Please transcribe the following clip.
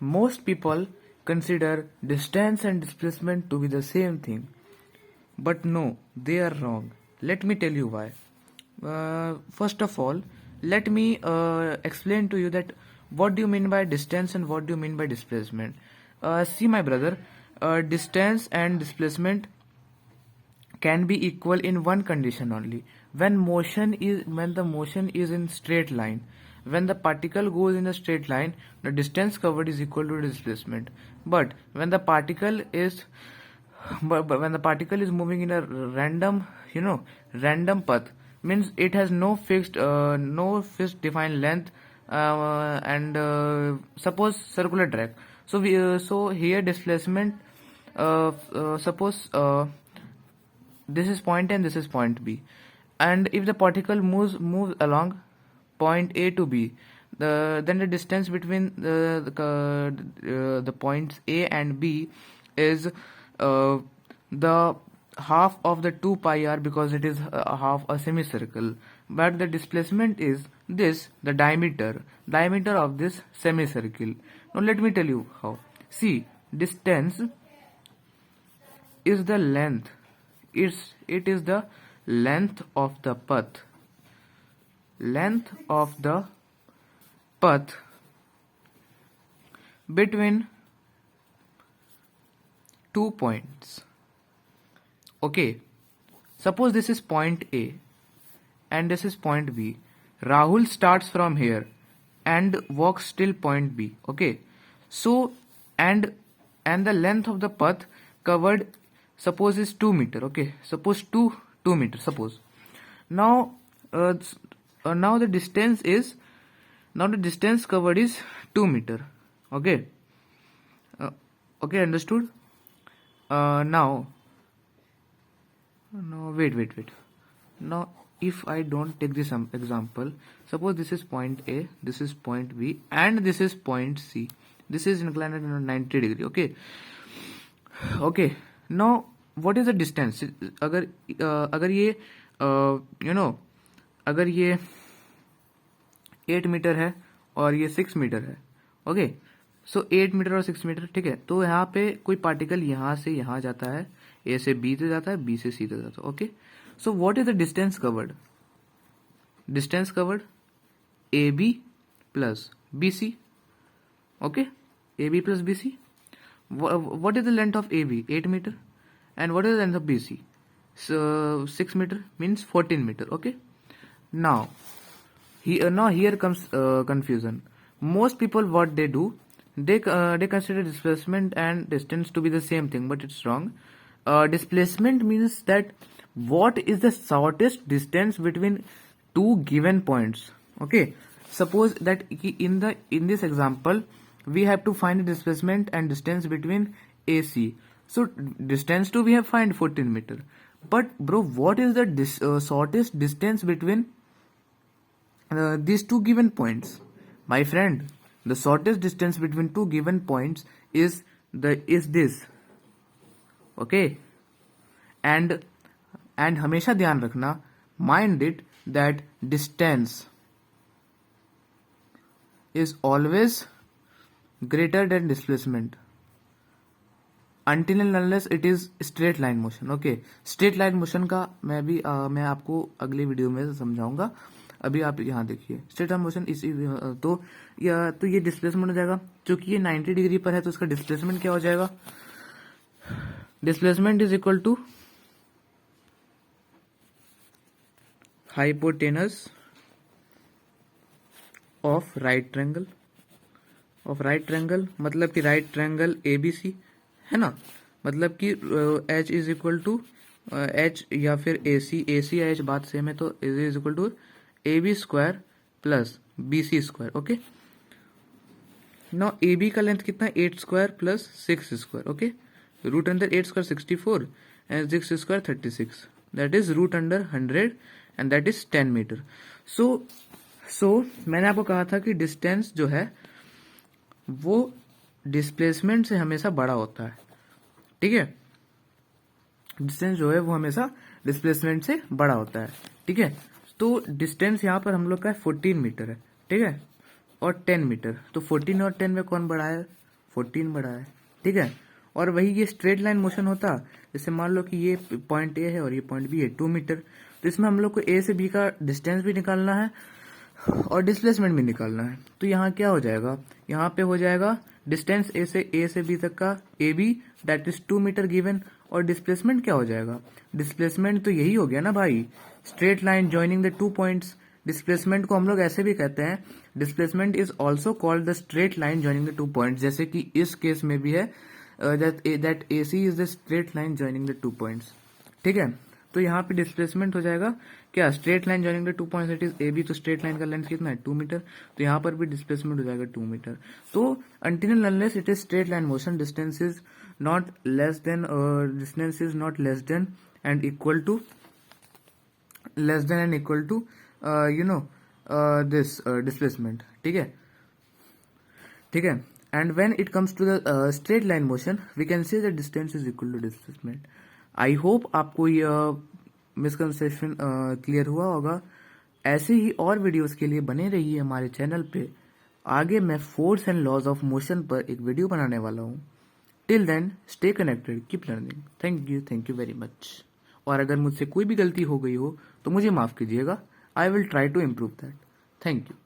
Most people consider distance and displacement to be the same thing, but no, they are wrong. Let me tell you why. First of all, let me explain to you that what do you mean by distance and what do you mean by displacement. See, my brother, distance and displacement can be equal in one condition only: when the motion is in straight line. When the particle goes in a straight line, the distance covered is equal to displacement. But when the particle is when the particle is moving in a random path, means it has no fixed defined length, and suppose circular track. So here displacement, suppose this is point A and this is point B, and if the particle moves along point A to B, then the distance between the points A and B is the half of the 2 pi r, because it is half a semicircle. But the displacement is the diameter of this semicircle. Now let me tell you how. See, distance is the length. It is the length of the path. Length of the path between 2 points. Okay, suppose this is point A and this is point B. Rahul starts from here and walks till point B. Okay, so and the length of the path covered, suppose, is 2 meter. Okay, suppose 2 meters. Suppose now now the distance covered is 2 meter. Okay, okay, understood. Now wait. Now if I don't take this example, suppose this is point A, this is point B, and this is point C. This is inclined at 90 degree. Okay, now what is the distance? अगर ये अगर ये 8 metre है और ये 6 metre है. Okay, सो 8 metre और 6 metre, ठीक है. तो यहाँ पे कोई पार्टिकल यहाँ से यहाँ जाता है, ए से बी तक जाता है, बी से सी तक जाता है. Okay, so what is the distance covered? Distance covered A B plus B C. Okay, A B plus B C. What is the length of AB? 8 meter. And what is the length of BC? So 6 meter, means 14 meter. Okay. Now here comes confusion. Most people, what they do, they consider displacement and distance to be the same thing, but it's wrong. Displacement means that what is the shortest distance between two given points. Okay. Suppose that in this example, we have to find the displacement and distance between AC. So distance to we have find 14 meter. But bro, what is the shortest distance between these two given points? My friend, the shortest distance between two given points is this. Okay, and हमेशा ध्यान रखना, mind it, that distance is always greater than displacement until and unless it is straight line motion. Okay, straight line motion का मैं आपको अगले video में समझाऊंगा. अभी आप यहाँ देखिए स्ट्रेट लाइन मोशन. इसी तो ये डिस्प्लेसमेंट हो जाएगा. क्योंकि ये 90 डिग्री पर है तो इसका डिस्प्लेसमेंट क्या हो जाएगा? Displacement is equal to hypotenuse of right triangle. मतलब कि राइट ट्रायंगल ABC है ना. मतलब कि H is equal to H या फिर AC या H बात सेम है, तो is equal to AB square plus BC square. Okay, now AB का लेंथ कितना है? 8 square plus 6 square. Okay, root under 8 square 64 and 6 square 36. That is root under 100 and that is 10 metre. So मैंने आपको कहा था कि डिस्टेंस जो है वो डिस्प्लेसमेंट से हमेशा बड़ा होता है. ठीक है, डिस्टेंस जो है वो हमेशा डिस्प्लेसमेंट से बड़ा होता है. ठीक है, तो डिस्टेंस यहाँ पर हम लोग का 14 मीटर है. ठीक है, और 10 मीटर. तो 14 और 10 में कौन बड़ा है? 14 बढ़ा है, ठीक है। और वही ये स्ट्रेट लाइन मोशन होता, जैसे मान लो कि ये पॉइंट ए है और ये पॉइंट बी है 2 मीटर, तो इसमें हम लोग को ए से बी का डिस्टेंस भी निकालना है और डिस्प्लेसमेंट भी निकालना है। तो यहाँ क्या हो जाएगा, यहाँ पे हो जाएगा डिस्टेंस ए से बी तक का A B that is 2 metre given, और डिस्प्लेसमेंट क्या हो जाएगा, डिस्प्लेसमेंट तो यही हो गया ना भाई, straight line joining the 2 points. Displacement को हम लोग ऐसे भी कहते हैं, displacement is also called the straight line joining the 2 points, जैसे कि इस केस में भी है that A C is the straight line joining the 2 points, ठीक है। तो यहाँ पे डिस्प्लेसमेंट हो जाएगा क्या, straight line joining the 2 points it is A B, तो स्ट्रेट लाइन का लेंथ कितना है 2 मीटर, तो यहाँ पर भी डिस्प्लेसमेंट हो जाएगा 2 मीटर। तो until unless it is straight line motion, distance is not less than and equal to this displacement, ठीक है, ठीक है। And when it comes to the straight line motion we can say the distance is equal to displacement. I hope आपको यह misconception clear हुआ होगा। ऐसे ही और वीडियोस के लिए बने रहिए हमारे चैनल पे। आगे मैं force and laws of motion पर एक वीडियो बनाने वाला हूँ। Till then stay connected, keep learning. Thank you very much. और अगर मुझसे कोई भी गलती हो गई हो तो मुझे माफ कीजिएगा, I will try to improve that. Thank you.